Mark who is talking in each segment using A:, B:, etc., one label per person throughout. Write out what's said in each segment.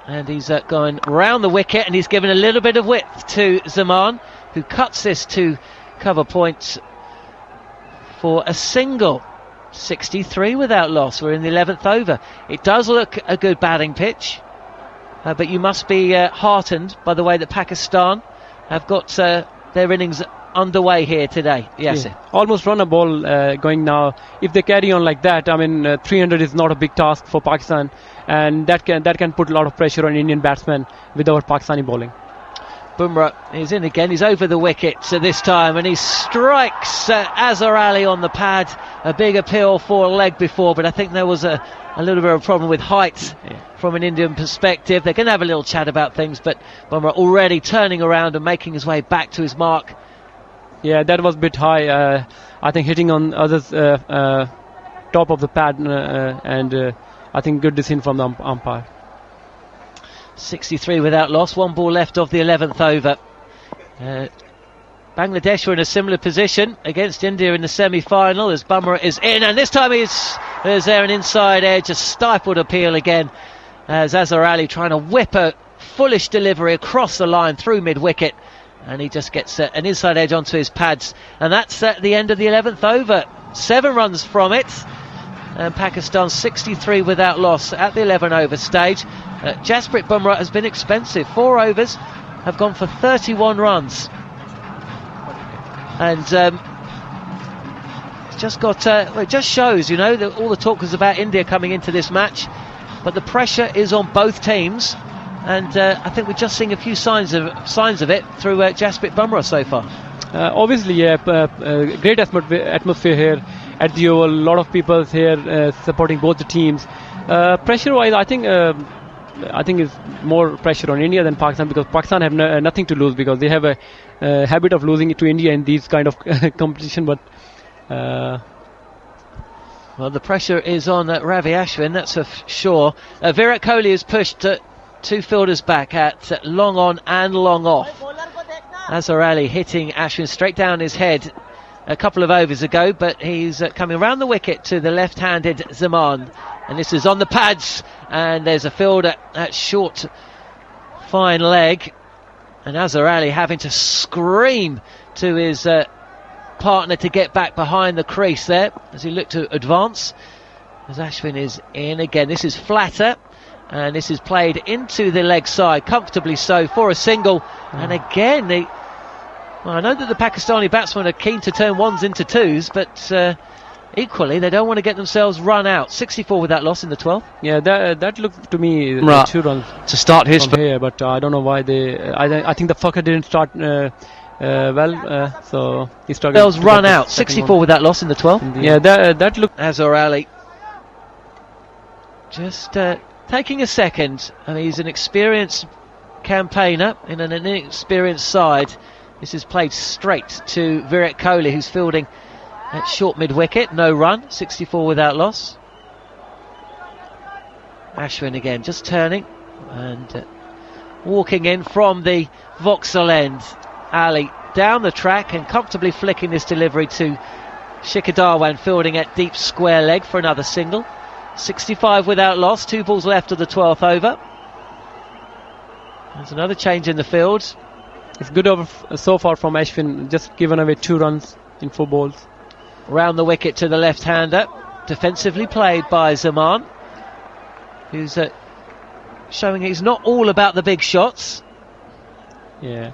A: And he's going round the wicket, and he's given a little bit of width to Zaman, who cuts this to cover points for a single. 63 without loss. We're in the 11th over. It does look a good batting pitch, but you must be heartened by the way that Pakistan have got their innings underway here today. Yes,
B: almost run a ball going now. If they carry on like that, I mean, 300 is not a big task for Pakistan, and that can put a lot of pressure on Indian batsmen with our Pakistani bowling.
A: Bumrah is in again. He's over the wicket this time, and he strikes Azhar Ali on the pad. A big appeal for a leg before, but I think there was a little bit of a problem with height from an Indian perspective. They're going to have a little chat about things, but Bumrah already turning around and making his way back to his mark.
B: Yeah, that was a bit high. I think hitting on others top of the pad, and I think good decision from the umpire.
A: 63 without loss, one ball left of the 11th over. Bangladesh were in a similar position against India in the semi-final as Bumrah is in, and this time there's there an inside edge, a stifled appeal again as Azhar Ali trying to whip a foolish delivery across the line through mid-wicket, and he just gets an inside edge onto his pads, and that's at the end of the 11th over. 7 runs from it, and Pakistan 63 without loss at the 11 over stage. Jasprit Bumrah has been expensive. 4 overs have gone for 31 runs, and it's just got it just shows, you know, that all the talk was about India coming into this match, but the pressure is on both teams, and I think we're just seeing a few signs of it through Jasprit Bumrah so far.
B: Obviously, great atmosphere here at the Oval. A lot of people here supporting both the teams. Pressure-wise, I think it's more pressure on India than Pakistan, because Pakistan have nothing to lose, because they have a habit of losing to India in these kind of competition. But
A: well, the pressure is on Ravi Ashwin, that's for sure. Virat Kohli has pushed 2 fielders back at long on and long off. Azhar Ali hitting Ashwin straight down his head a couple of overs ago, but he's coming around the wicket to the left-handed Zaman, and this is on the pads, and there's a fielder at short fine leg, and Azhar Ali having to scream to his partner to get back behind the crease there as he looked to advance, as Ashwin is in again. This is flatter, and this is played into the leg side comfortably so for a single. And again, I know that the Pakistani batsmen are keen to turn ones into twos, but equally they don't want to get themselves run out. 64 without loss in the 12th.
B: Yeah, that looked to me 2 runs
C: to start his
B: from here, but I don't know why they. I think the fucker didn't start well, so he struggled.
A: Bell's run out. 64 without loss in the 12th.
B: Yeah, that looked.
A: Azhar Ali just taking a second. I mean, he's an experienced campaigner in an inexperienced side. This is played straight to Virat Kohli, who's fielding at short mid-wicket. No run, 64 without loss. Ashwin again, just turning and walking in from the Vauxhall end. Ali down the track and comfortably flicking this delivery to Shikhar Dhawan, fielding at deep square leg for another single. 65 without loss, 2 balls left of the 12th over. There's another change in the field.
B: It's good over so far from Ashwin, just given away 2 runs in 4 balls.
A: Round the wicket to the left-hander, defensively played by Zaman, who's showing he's not all about the big shots.
B: Yeah.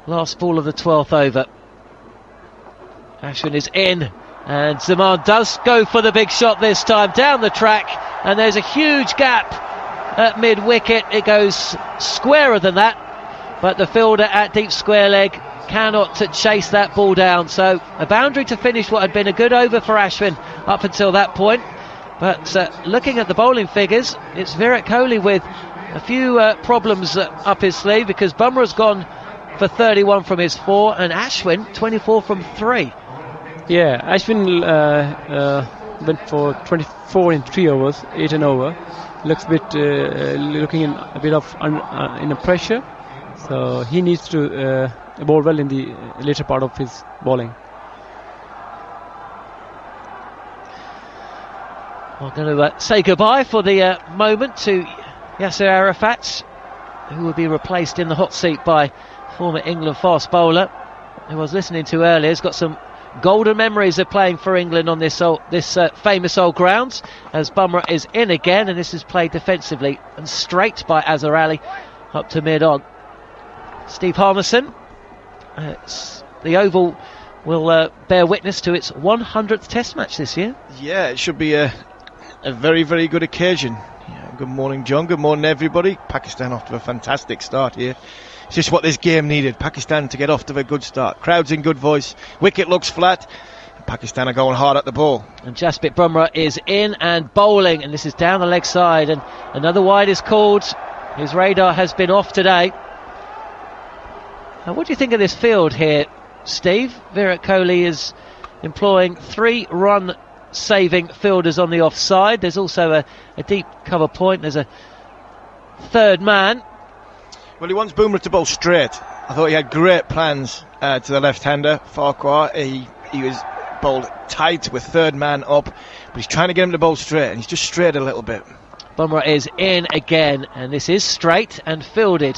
A: Last ball of the 12th over. Ashwin is in, and Zaman does go for the big shot this time, down the track, and there's a huge gap at mid-wicket. It goes squarer than that, but the fielder at deep square leg cannot chase that ball down. So a boundary to finish what had been a good over for Ashwin up until that point. But looking at the bowling figures, it's Virat Kohli with a few problems up his sleeve, because Bumrah's gone for 31 from his 4 and Ashwin 24 from 3.
B: Yeah, Ashwin went for 24 in 3 overs, 8 an over. Looks a bit looking in a bit of in a pressure, so he needs to bowl well in the later part of his bowling.
A: I'm going to say goodbye for the moment to Yasser Arafat, who will be replaced in the hot seat by former England fast bowler, who I was listening to earlier, has got some golden memories of playing for England on this famous old grounds, as Bumrah is in again, and this is played defensively and straight by Azhar Ali up to mid-on. Steve Harmison, the Oval will bear witness to its 100th Test match this year.
C: Yeah, it should be a very, very good occasion. Yeah, good morning, John. Good morning, everybody. Pakistan off to a fantastic start here. It's just what this game needed. Pakistan to get off to a good start. Crowd's in good voice. Wicket looks flat. Pakistan are going hard at the ball.
A: And Jasprit Bumrah is in and bowling, and this is down the leg side, and another wide is called. His radar has been off today. Now, what do you think of this field here, Steve? Virat Kohli is employing 3 run-saving fielders on the offside. There's also a deep cover point. There's a third man.
C: Well, he wants Bumrah to bowl straight. I thought he had great plans to the left-hander, Farquhar. He was bowled tight with third man up, but he's trying to get him to bowl straight, and he's just strayed a little bit.
A: Bumrah is in again, and this is straight and fielded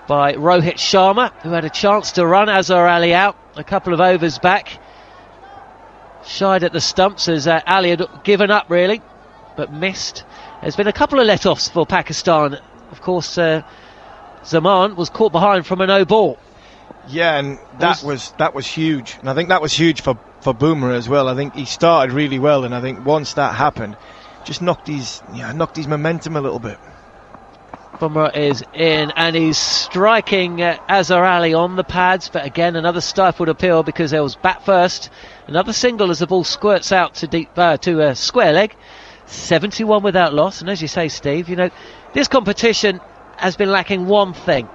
A: by Rohit Sharma, who had a chance to run Azhar Ali out a couple of overs back. Shied at the stumps as Ali had given up, really, but missed. There's been a couple of let-offs for Pakistan. Of course, Zaman was caught behind from a no ball.
C: Yeah, and that was huge. And I think that was huge for Bumrah as well. I think he started really well, and I think once that happened, just knocked his momentum a little bit.
A: Bumrah is in, and he's striking Azhar Ali on the pads, but again another stifled appeal because there was bat first. Another single as the ball squirts out to a square leg. 71 without loss, and as you say, Steve, you know, this competition has been lacking one thing,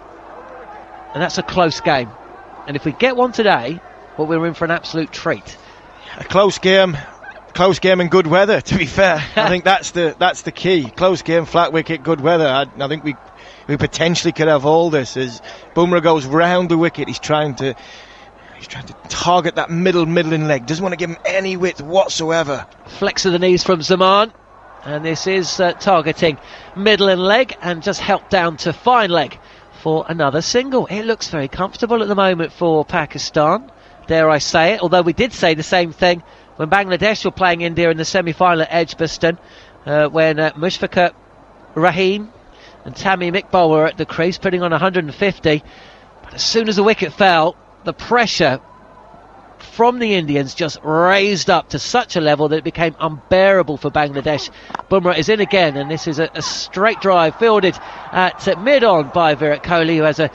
A: and that's a close game. And if we get one today, well, we're in for an absolute treat.
C: A close game and good weather, to be fair. I think that's the key. Close game, flat wicket, good weather. I think we potentially could have all this as Bumrah goes round the wicket. He's trying to target that middling leg. Doesn't want to give him any width whatsoever.
A: Flex of the knees from Zaman, and this is targeting middle and leg, and just helped down to fine leg for another single. It looks very comfortable at the moment for Pakistan, dare I say it, although we did say the same thing when Bangladesh were playing India in the semi-final at Edgbaston, when Mushfiqur Rahim and Tamim Iqbal were at the crease putting on 150. But as soon as the wicket fell, the pressure from the Indians just raised up to such a level that it became unbearable for Bangladesh. Bumrah is in again, and this is a straight drive fielded at mid-on by Virat Kohli, who has a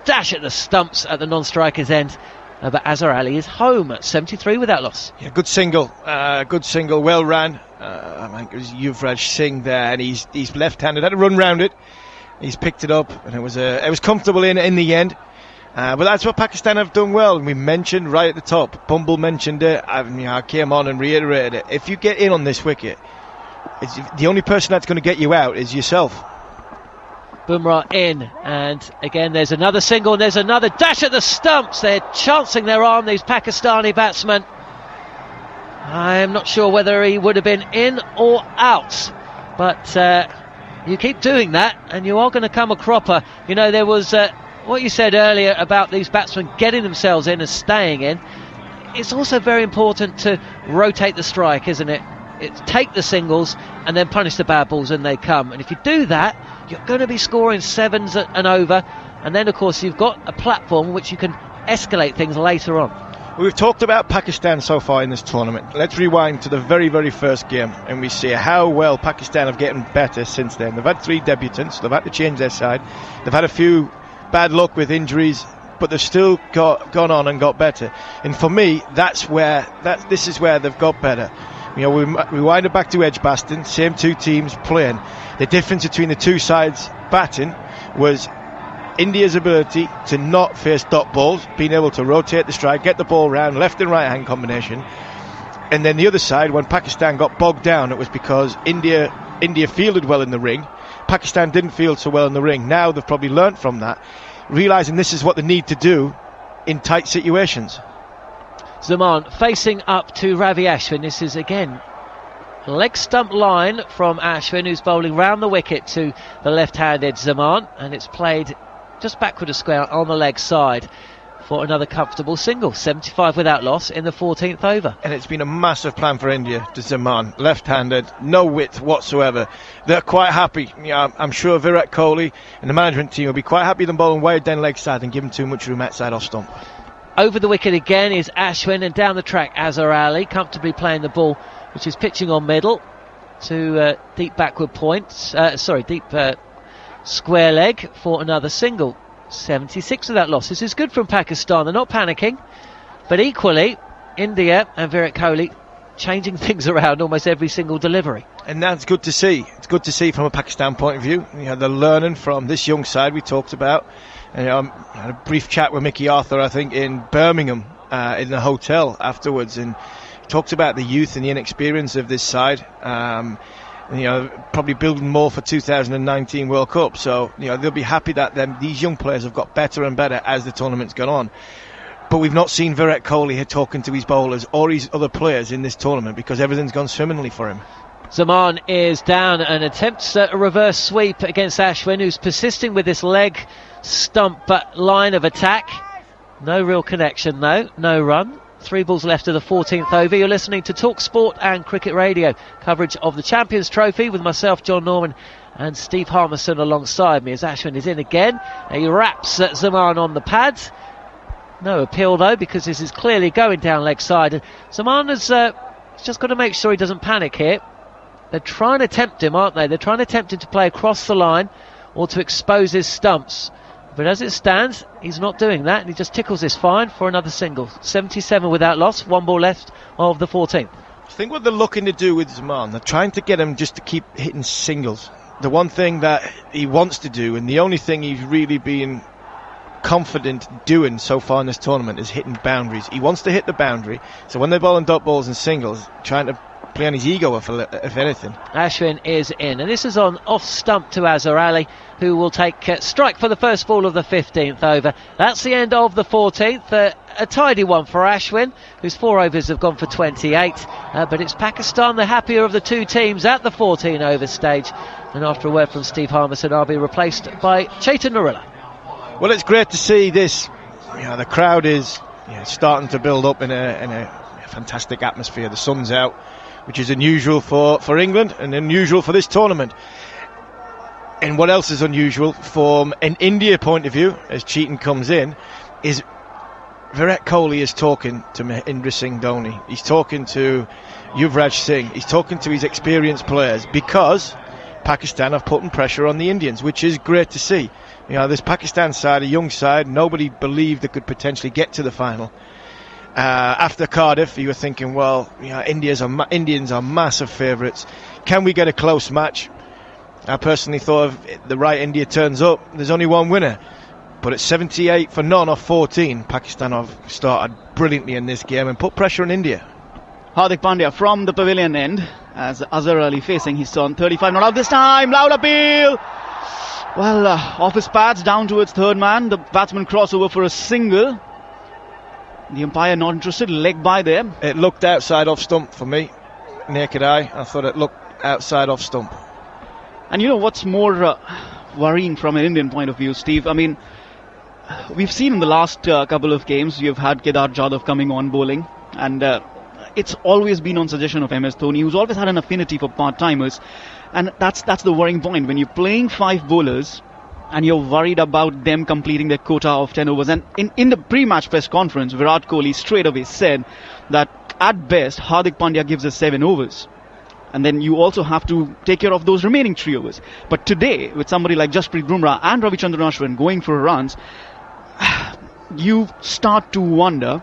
A: dash at the stumps at the non-striker's end. But Azhar Ali is home at 73 without loss.
C: Yeah, good single, well ran. I think it was Yuvraj Singh there, and he's left-handed, had a run round it. He's picked it up, and it was comfortable in the end. But that's what Pakistan have done well, and we mentioned right at the top. Bumble mentioned it. I came on and reiterated it. If you get in on this wicket, the only person that's going to get you out is yourself.
A: Bumrah in, and again there's another single, and there's another dash at the stumps. They're chancing their arm, these Pakistani batsmen. I'm not sure whether he would have been in or out, but you keep doing that and you are going to come a cropper. You know, there was what you said earlier about these batsmen getting themselves in and staying in. It's also very important to rotate the strike, isn't it? Take the singles and then punish the bad balls when they come, and if you do that, you're going to be scoring sevens and over, and then of course you've got a platform which you can escalate things later on.
C: We've talked about Pakistan so far in this tournament. Let's rewind to the very, very first game, and we see how well Pakistan have gotten better since then. They've had 3 debutants, they've had to change their side, they've had a few bad luck with injuries, but they've still gone on and got better. And for me, this is where they've got better. You know, we wind it back to Edgbaston, same 2 teams playing. The difference between the 2 sides batting was India's ability to not face dot balls, being able to rotate the strike, get the ball round, left and right hand combination. And then the other side, when Pakistan got bogged down, it was because India fielded well in the ring. Pakistan didn't field so well in the ring. Now they've probably learnt from that, realising this is what they need to do in tight situations.
A: Zaman facing up to Ravi Ashwin. This is again leg stump line from Ashwin, who's bowling round the wicket to the left-handed Zaman, and it's played just backward a square on the leg side for another comfortable single. 75 without loss in the 14th over.
C: And it's been a massive plan for India to Zaman, left-handed, no width whatsoever. They're quite happy. I'm sure Virat Kohli and the management team will be quite happy them bowling way down leg side and giving too much room outside off stump.
A: Over the wicket again is Ashwin, and down the track Azhar Ali, comfortably playing the ball, which is pitching on middle to deep backward points. Deep square leg for another single. 76 without loss. This is good from Pakistan. They're not panicking, but equally India and Virat Kohli changing things around almost every single delivery.
C: And that's good to see. It's good to see from a Pakistan point of view. They're learning from this young side we talked about. And, I had a brief chat with Mickey Arthur, I think, in Birmingham in the hotel afterwards, and talked about the youth and the inexperience of this side. Probably building more for 2019 World Cup. So, they'll be happy that these young players have got better and better as the tournament's gone on. But we've not seen Virat Kohli here talking to his bowlers or his other players in this tournament because everything's gone swimmingly for him.
A: Zaman is down and attempts a reverse sweep against Ashwin, who's persisting with this leg stump line of attack. No real connection though, no run. 3 balls left of the 14th over. You're listening to Talk Sport and Cricket Radio, coverage of the Champions Trophy with myself, John Norman, and Steve Harmison alongside me as Ashwin is in again. He wraps Zaman on the pads. No appeal though, because this is clearly going down leg side. And Zaman has just got to make sure he doesn't panic here. They're trying to tempt him, aren't they? They're trying to tempt him to play across the line or to expose his stumps. But as it stands, he's not doing that, and he just tickles this fine for another single. 77 without loss, 1 ball left of the 14th.
C: I think what they're looking to do with Zaman, they're trying to get him just to keep hitting singles. The one thing that he wants to do, and the only thing he's really been confident doing so far in this tournament, is hitting boundaries. He wants to hit the boundary, so when they're bowling dot balls and singles, trying to play on his ego if anything.
A: Ashwin is in, and this is on off stump to Azhar Ali, who will take strike for the first ball of the 15th over. That's the end of the 14th. A tidy one for Ashwin, whose 4 overs have gone for 28, but it's Pakistan, the happier of the two teams at the 14 over stage. And after a word from Steve Harmison, I'll be replaced by Chetan Narula.
C: Well, it's great to see this. The crowd is starting to build up in a fantastic atmosphere. The sun's out, which is unusual for England and unusual for this tournament. And what else is unusual from an India point of view, as Chetan comes in, is Virat Kohli is talking to Mahendra Singh Dhoni. He's talking to Yuvraj Singh. He's talking to his experienced players because Pakistan have put pressure on the Indians, which is great to see. This Pakistan side, a young side, nobody believed they could potentially get to the final. After Cardiff, you were thinking, well, Indians are massive favourites. Can we get a close match? I personally thought if the right India turns up, there's only one winner. But at 78 for none off 14, Pakistan have started brilliantly in this game and put pressure on India.
D: Hardik Pandya from the pavilion end as Azhar Ali facing his turn. 35 not out this time. Loud appeal. Well, off his pads down towards third man. The batsman crossover for a single. The umpire not interested. Leg by there.
C: It looked outside off stump for me. Naked eye. I thought it looked outside off stump.
D: And what's more worrying from an Indian point of view, Steve? I mean, we've seen in the last couple of games, you've had Kedar Jadhav coming on bowling. And it's always been on suggestion of MS Dhoni, who's always had an affinity for part-timers. And that's the worrying point. When you're playing 5 bowlers and you're worried about them completing their quota of 10 overs. And in the pre-match press conference, Virat Kohli straight away said that at best, Hardik Pandya gives us 7 overs. And then you also have to take care of those remaining 3 overs. But today, with somebody like Jasprit Bumrah and Ravichandran Ashwin going for runs, you start to wonder,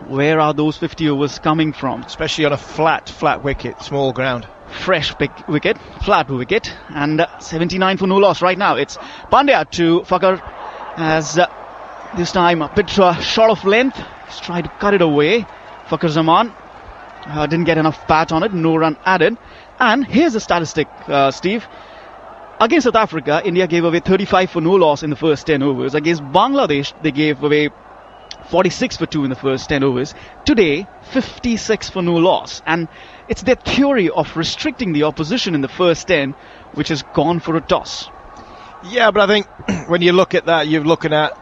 D: where are those 50 overs coming from?
C: Especially on a flat wicket, small ground.
D: Fresh wicket, flat wicket, and 79 for no loss right now. It's Pandya to Fakhar, as this time a bit short of length. He's tried to cut it away. Fakhar Zaman didn't get enough bat on it, no run added. And here's the statistic, Steve. Against South Africa, India gave away 35 for no loss in the first 10 overs. Against Bangladesh, they gave away 46 for 2 in the first 10 overs. Today, 56 for no loss. And it's their theory of restricting the opposition in the first 10, which has gone for a toss.
C: Yeah, but I think when you look at that, you're looking at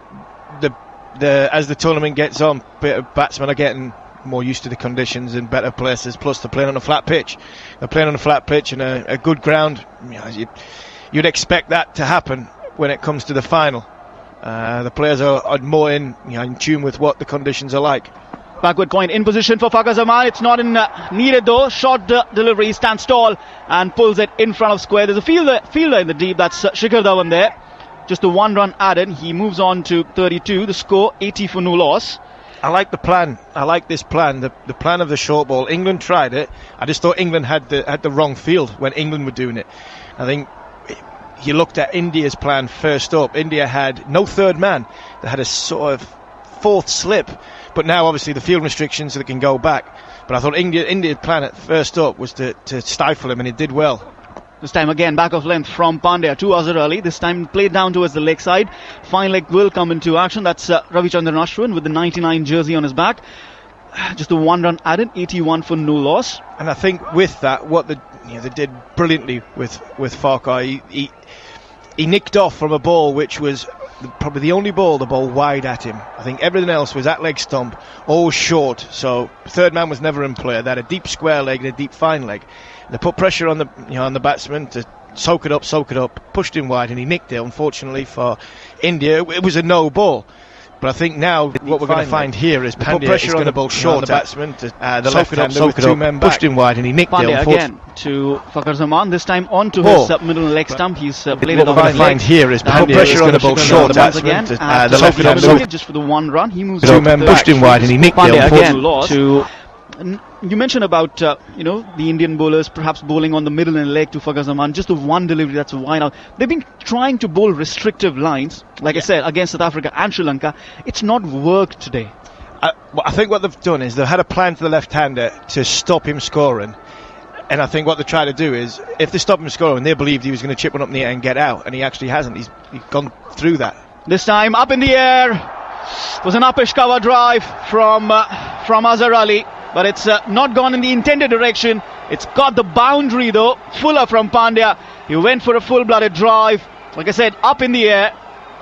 C: the as the tournament gets on, batsmen are getting more used to the conditions in better places. Plus, they're playing on a flat pitch. They're playing on a flat pitch and a good ground. You'd expect that to happen when it comes to the final. The players are more in tune with what the conditions are like.
D: Backward point in position for Fakhar Zaman. It's not needed though. Short delivery, stands tall and pulls it in front of square. There's a fielder in the deep. That's Shikhar Dhawan there. Just a 1 run added. He moves on to 32. The score 80 for no loss.
C: I like the plan. I like this plan. The plan of the short ball. England tried it. I just thought England had the wrong field when England were doing it. I think you looked at India's plan first up. India had no third man. They had a sort of fourth slip. But now, obviously, the field restrictions, so they can go back. But I thought India's plan at first up was to stifle him, and it did well.
D: This time again, back of length from Pandya to Azhar Ali. This time played down towards the leg side. Fine leg will come into action. That's Ravichandran Ashwin with the 99 jersey on his back. Just a 1 run added, 81 for no loss.
C: And I think with that, what they did brilliantly with Farquhar, he nicked off from a ball which was probably the only ball, the ball wide at him. I think everything else was at leg stump, all short. So third man was never in play. They had a deep square leg and a deep fine leg. They put pressure on the batsman to soak it up, pushed him wide, and he nicked it. Unfortunately for India, it was a no ball. But I think now what we're going to find here is Pandya is going to bowl short on the batsman to the left-hander with two men back. Pushed him wide and he nicked
D: Pandya
C: it.
D: Again to Fakhar Zaman, this time onto his middle leg stump. He's played it
C: off
D: on
C: the find here is
D: Pandya
C: pressure on the ball short
D: once again.
C: the left-hander
D: Just for the 1 run, he moves
C: two men pushed him wide and he nicked
D: Pandya
C: it.
D: Again to... You mentioned about the Indian bowlers perhaps bowling on the middle and leg to Fakhar Zaman. Just the one delivery that's a wide out. They've been trying to bowl restrictive lines, like I said, against South Africa and Sri Lanka. It's not worked today.
C: I think what they've done is they've had a plan to the left-hander to stop him scoring. And I think what they try to do is, if they stop him scoring, they believed he was going to chip one up in the air and get out, and he actually hasn't. He's gone through that.
D: This time up in the air. It was an uppish cover drive from Azhar Ali. But it's not gone in the intended direction. It's got the boundary though. Fuller from Pandya. He went for a full-blooded drive. Like I said, up in the air,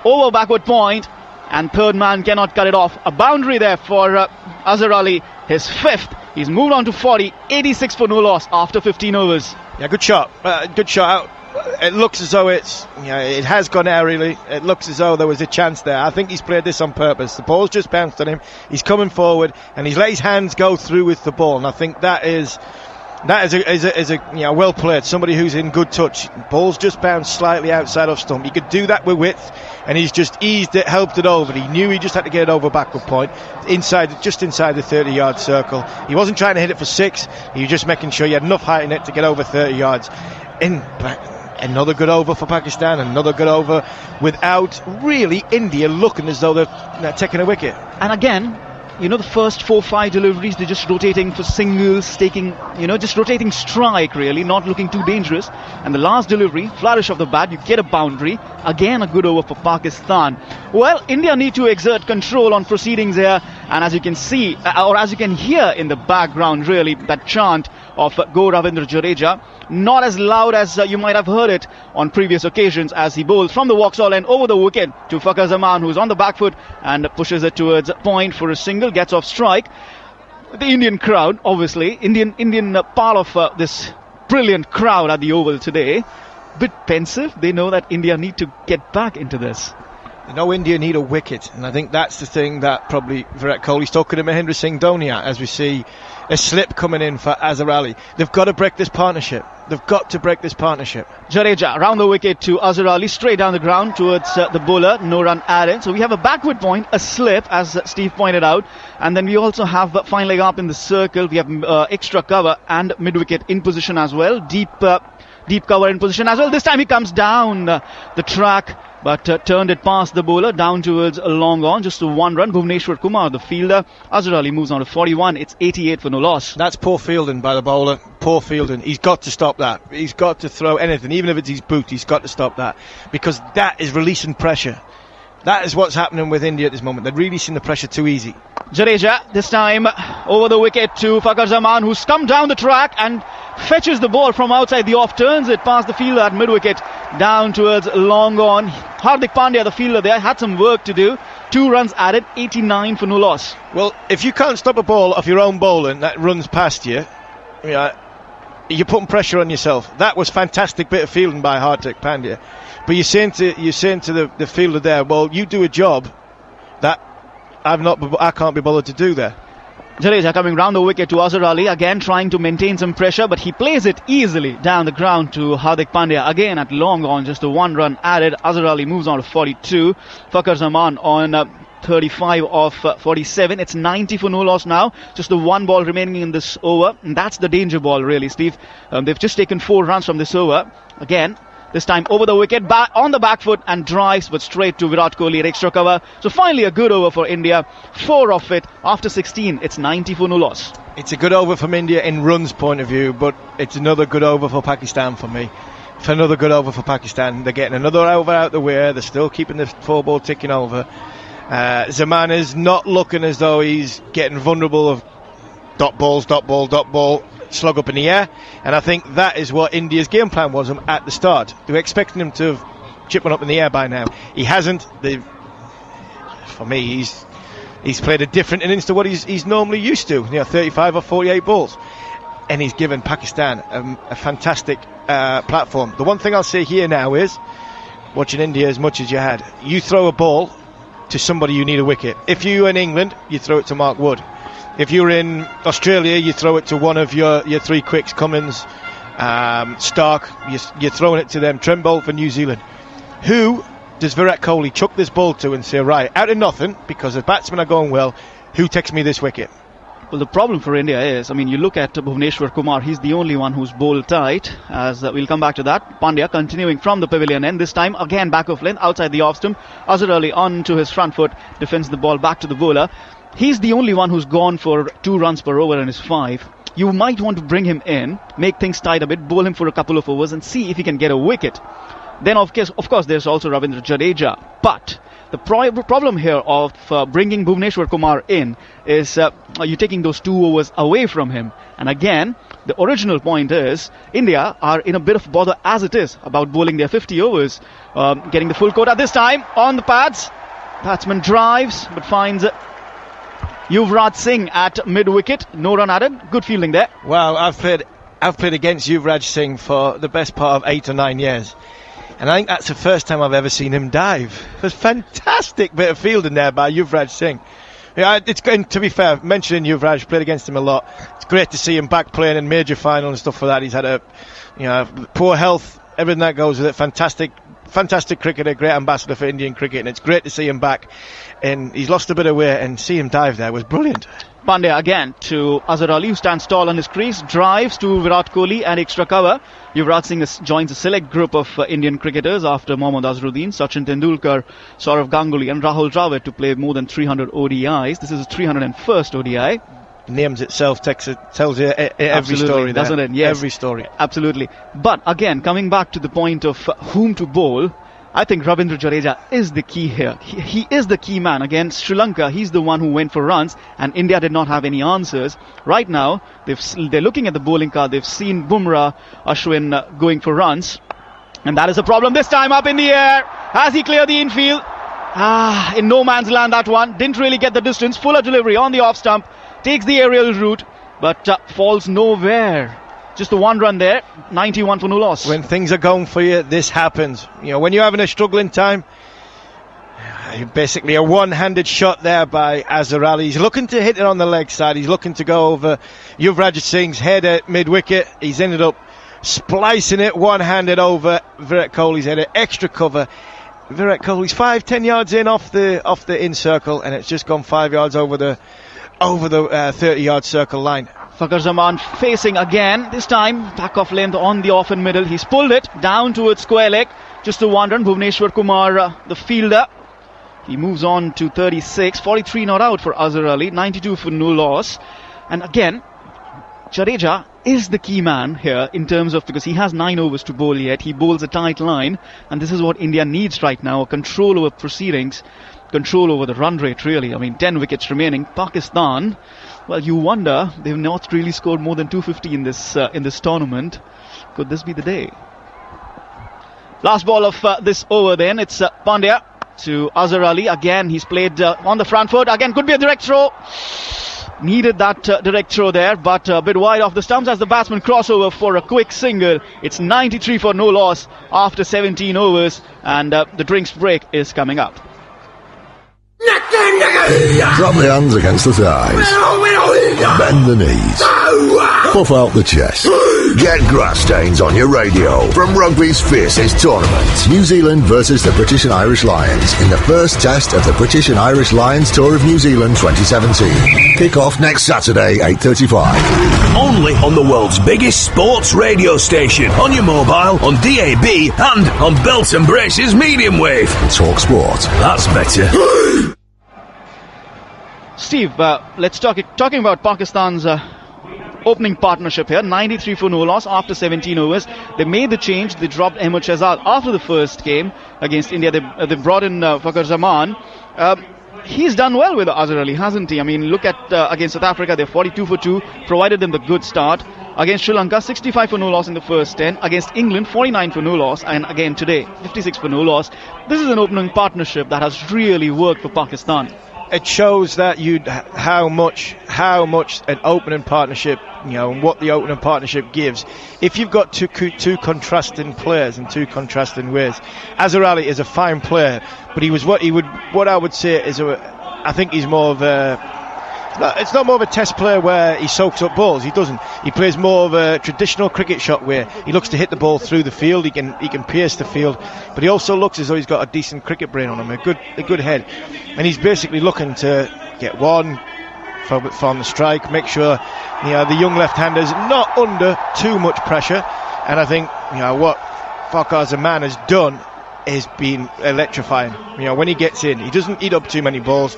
D: over backward point, and third man cannot cut it off. A boundary there for Azhar Ali, his fifth. He's moved on to 40, 86 for no loss after 15 overs.
C: Yeah, good shot. Good shot. It looks as though it has gone aerially. It looks as though there was a chance there. I think he's played this on purpose. The ball's just bounced on him. He's coming forward and he's let his hands go through with the ball. And I think that is a well played. Somebody who's in good touch. Ball's just bounced slightly outside of stump. He could do that with width, and he's just eased it, helped it over. He knew he just had to get it over backward point, just inside the 30-yard circle. He wasn't trying to hit it for 6. He was just making sure he had enough height in it to get over 30 yards. Another good over for Pakistan, another good over without really India looking as though they're taking a wicket.
D: And again, the first 4-5 deliveries, they're just rotating for singles, just rotating strike really, not looking too dangerous. And the last delivery, flourish of the bat, you get a boundary. Again, a good over for Pakistan. Well, India need to exert control on proceedings here. And as you can see, or as you can hear in the background really, that chant of Go Ravindra Jadeja, not as loud as you might have heard it on previous occasions, as he bowls from the Vauxhall end over the wicket to Fakhar Zaman, who's on the back foot and pushes it towards point for a single, gets off strike. The Indian crowd, obviously, Indian part of this brilliant crowd at the Oval today, bit pensive. They know that India need to get back into this.
C: India need a wicket, and I think that's the thing that probably Virat Kohli's talking to Mahendra Singh Dhoni at, as we see a slip coming in for Azhar Ali. They've got to break this partnership.
D: Jadeja round the wicket to Azhar Ali, straight down the ground towards the bowler, no run added. So we have a backward point, a slip, as Steve pointed out, and then we also have fine leg up in the circle. We have extra cover and mid-wicket in position as well, deep cover in position as well. This time he comes down the track, but turned it past the bowler down towards a long on, just a 1 run. Bhuvneshwar Kumar, the fielder. Azhar Ali moves on to 41. It's 88 for no loss.
C: That's poor fielding by the bowler. Poor fielding. He's got to stop that. He's got to throw anything, even if it's his boot. He's got to stop that, because that is releasing pressure. That is what's happening with India at this moment. They're releasing the pressure too easy.
D: Jadeja, this time over the wicket to Fakhar Zaman, who's come down the track and fetches the ball from outside the off, turns it past the fielder at mid-wicket, down towards long on. Hardik Pandya, the fielder there, had some work to do. 2 runs added, 89 for no loss.
C: Well, if you can't stop a ball off your own bowling that runs past you, you're putting pressure on yourself. That was fantastic bit of fielding by Hardik Pandya. But you're saying to the fielder there, well, you do a job that I can't be bothered to do there.
D: Jadeja coming round the wicket to Azhar Ali, again trying to maintain some pressure, but he plays it easily down the ground to Hardik Pandya, again at long on, just a 1 run added. Azhar Ali moves on to 42. Fakhar Zaman on 35 of 47. It's 90 for no loss now. Just the 1 ball remaining in this over, and that's the danger ball really, Steve. They've just taken 4 runs from this over. Again, this time over the wicket, on the back foot and drives, but straight to Virat Kohli at extra cover. So finally a good over for India. 4 of it after 16. It's 90 for no loss.
C: It's a good over from India in runs point of view, but it's another good over for Pakistan for me. For another good over for Pakistan. They're getting another over out the way. They're still keeping the 4 ball ticking over. Zaman is not looking as though he's getting vulnerable of dot ball, slug up in the air, and I think that is what India's game plan was at the start. They were expecting him to have chipped one up in the air by now. He hasn't. For me, he's played a different innings to what he's normally used to. 35 or 48 balls, and he's given Pakistan a fantastic platform. The one thing I'll say here now is, watching India as much as you had, you throw a ball to somebody you need a wicket. If you're in England, you throw it to Mark Wood. If you're in Australia, you throw it to one of your 3 quicks, Cummins, Stark. You're throwing it to them. Trent for New Zealand. Who does Virat Kohli chuck this ball to and say, right, out of nothing, because the batsmen are going well, who takes me this wicket?
D: Well, the problem for India is, you look at Bhuvneshwar Kumar, he's the only one who's bowled tight, as we'll come back to that. Pandya continuing from the pavilion end, this time again back of length, outside the off stump. Azhar Ali onto his front foot, defends the ball back to the bowler. He's the only one who's gone for 2 runs per over in his 5. You might want to bring him in, make things tight a bit, bowl him for a couple of overs and see if he can get a wicket. Then of course there's also Ravindra Jadeja. But the problem here of bringing Bhuvneshwar Kumar in is you're taking those 2 overs away from him. And again, the original point is India are in a bit of bother as it is about bowling their 50 overs. Getting the full quota this time on the pads. Batsman drives but finds Yuvraj Singh at mid-wicket. No run added. Good fielding there.
C: Well, I've played against Yuvraj Singh for the best part of 8 or 9 years. And I think that's the first time I've ever seen him dive. It was a fantastic bit of fielding there by Yuvraj Singh. It's going to be fair, mentioning Yuvraj, played against him a lot. It's great to see him back playing in major final and stuff for that. He's had poor health, everything that goes with it. Fantastic cricketer, great ambassador for Indian cricket, and it's great to see him back. And he's lost a bit of weight, and see him dive there was brilliant.
D: Pandya again to Azhar Ali, who stands tall on his crease, drives to Virat Kohli and extra cover. Yuvraj Singh joins a select group of Indian cricketers after Mohammad Azharuddin, Sachin Tendulkar, Saurav Ganguly and Rahul Dravid to play more than 300 ODIs. This is his 301st ODI.
C: Names itself tells you every story,
D: doesn't it? Yes.
C: Every story.
D: Absolutely. But again, coming back to the point of whom to bowl, I think Ravindra Jadeja is the key here. He is the key man. Against Sri Lanka, he's the one who went for runs, and India did not have any answers. Right now, they're looking at the bowling card. They've seen Bumrah, Ashwin going for runs, and that is a problem. This time up in the air. Has he cleared the infield? In no man's land, that one. Didn't really get the distance. Fuller delivery on the off stump. Takes the aerial route, but falls nowhere. Just the 1 run there, 91 for no loss.
C: When things are going for you, this happens. When you're having a struggling time, basically a one-handed shot there by Azhar Ali. He's looking to hit it on the leg side. He's looking to go over Yuvraj Singh's head at mid-wicket. He's ended up splicing it one-handed over Virat Kohli's head at extra cover. Virat Kohli's 5-10 yards in off the in circle, and it's just gone 5 yards over the 30-yard circle line.
D: Fakhar Zaman facing again, this time back off length on the off and middle. He's pulled it down towards square leg. Just the 1 run. Bhuvneshwar Kumar, the fielder. He moves on to 36. 43 not out for Azhar Ali. 92 for no loss. And again, Jadeja is the key man here in terms of, because he has 9 overs to bowl yet. He bowls a tight line, and this is what India needs right now: control over proceedings, control over the run rate, really. I mean, 10 wickets remaining. Pakistan, well, you wonder, they've not really scored more than 250 in this tournament. Could this be the day? Last ball of this over then. It's Pandya to Azhar Ali. Again, he's played on the front foot. Again, could be a direct throw. Needed that direct throw there, but a bit wide off the stumps as the batsman crossover for a quick single. It's 93 for no loss after 17 overs, and the drinks break is coming up.
E: Drop the hands against the thighs. Bend the knees. Puff out the chest. Get grass stains on your radio from rugby's fiercest tournament. New Zealand versus the British and Irish Lions in the first test of the British and Irish Lions Tour of New Zealand 2017. Kick off next Saturday, 8:35.
F: Only on the world's biggest sports radio station. On your mobile, on DAB, and on Belt and Braces medium wave.
E: Talk Sport.
F: That's better.
D: Steve, let's talking about Pakistan's opening partnership here. 93 for no loss after 17 overs. They made the change. They dropped Ahmed Shahzad after the first game against India. They brought in Fakhar Zaman. He's done well with Azhar Ali, hasn't he? I mean, look at against South Africa, they're 42 for 2, provided them the good start. Against Sri Lanka, 65 for no loss in the first 10. Against England, 49 for no loss. And again today, 56 for no loss. This is an opening partnership that has really worked for Pakistan.
C: It shows that how much an opening partnership, and what the opening partnership gives. If you've got two contrasting players in two contrasting ways. Azhar Ali is a fine player, but what I would say is I think he's more of it's not more of a test player where he soaks up balls. He doesn't. He plays more of a traditional cricket shot where he looks to hit the ball through the field. He can pierce the field, but he also looks as though he's got a decent cricket brain on him, a good head, and he's basically looking to get one from the strike, make sure the young left-hander's not under too much pressure. And I think what Fakhar Zaman has done has been electrifying. When he gets in, he doesn't eat up too many balls.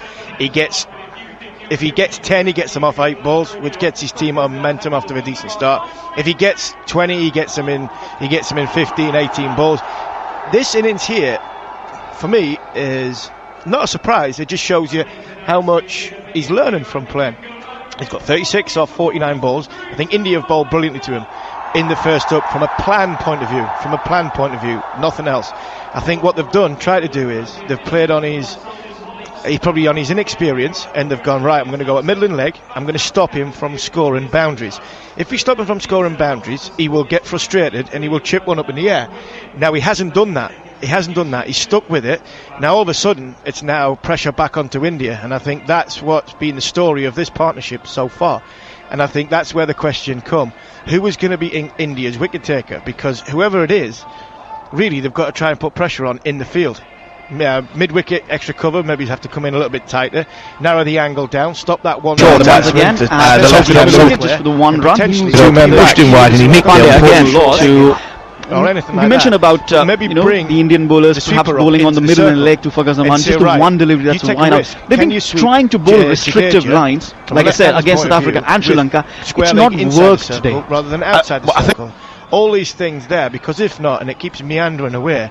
C: If he gets 10, he gets them off 8 balls, which gets his team on momentum after a decent start. If he gets 20, he gets them in 15, 18 balls. This innings here, for me, is not a surprise. It just shows you how much he's learning from playing. He's got 36 off 49 balls. I think India have bowled brilliantly to him in the first up from a planned point of view. Nothing else. I think what they've tried to do is they've played on he's probably on his inexperience, and they've gone, right, I'm going to go at middle and leg, I'm going to stop him from scoring boundaries. If we stop him from scoring boundaries, he will get frustrated and he will chip one up in the air. Now he hasn't done that. He's stuck with it. Now all of a sudden it's now pressure back onto India, and I think that's what's been the story of this partnership so far. And I think that's where the question come: who is going to be India's wicket taker? Because whoever it is, really they've got to try and put pressure on in the field. Mid-wicket, extra cover, maybe you have to come in a little bit tighter, narrow the angle down, stop that one.
D: Once again, just for the one run.
F: Two men pushed him wide and he nicked it again.
C: Or anything like
D: you mentioned
C: that.
D: about
C: maybe
D: bring the Indian bowlers perhaps bowling on the middle and leg to Fakhar Zaman. Just
C: right,
D: one delivery, that's a wind up. They've been trying to bowl restrictive lines, like I said, against South Africa and Sri Lanka. It's not worked today.
C: Rather than outside the circle. All these things there, because if not, and it keeps meandering away,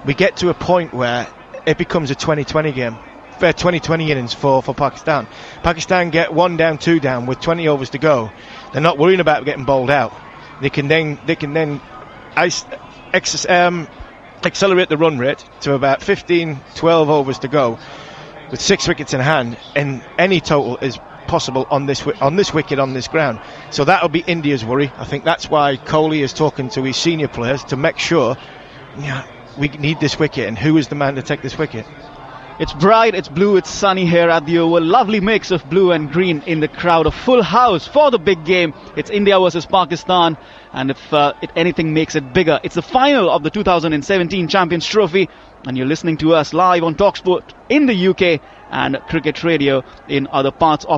C: we get to a point where it becomes a 2020 game. 2020 innings for Pakistan. Pakistan get 1 down, 2 down with 20 overs to go. They're not worrying about getting bowled out. They can then accelerate the run rate to about 15, 12 overs to go with 6 wickets in hand, and any total is possible on this wicket, on this ground. So that'll be India's worry. I think that's why Kohli is talking to his senior players to make sure we need this wicket, and who is the man to take this wicket.
D: It's bright, it's blue, it's sunny here at the Oval. Lovely mix of blue and green in the crowd. A full house for the big game. It's India versus Pakistan, and if anything makes it bigger, it's the final of the 2017 Champions Trophy, and you're listening to us live on TalkSport in the UK and Cricket Radio in other parts of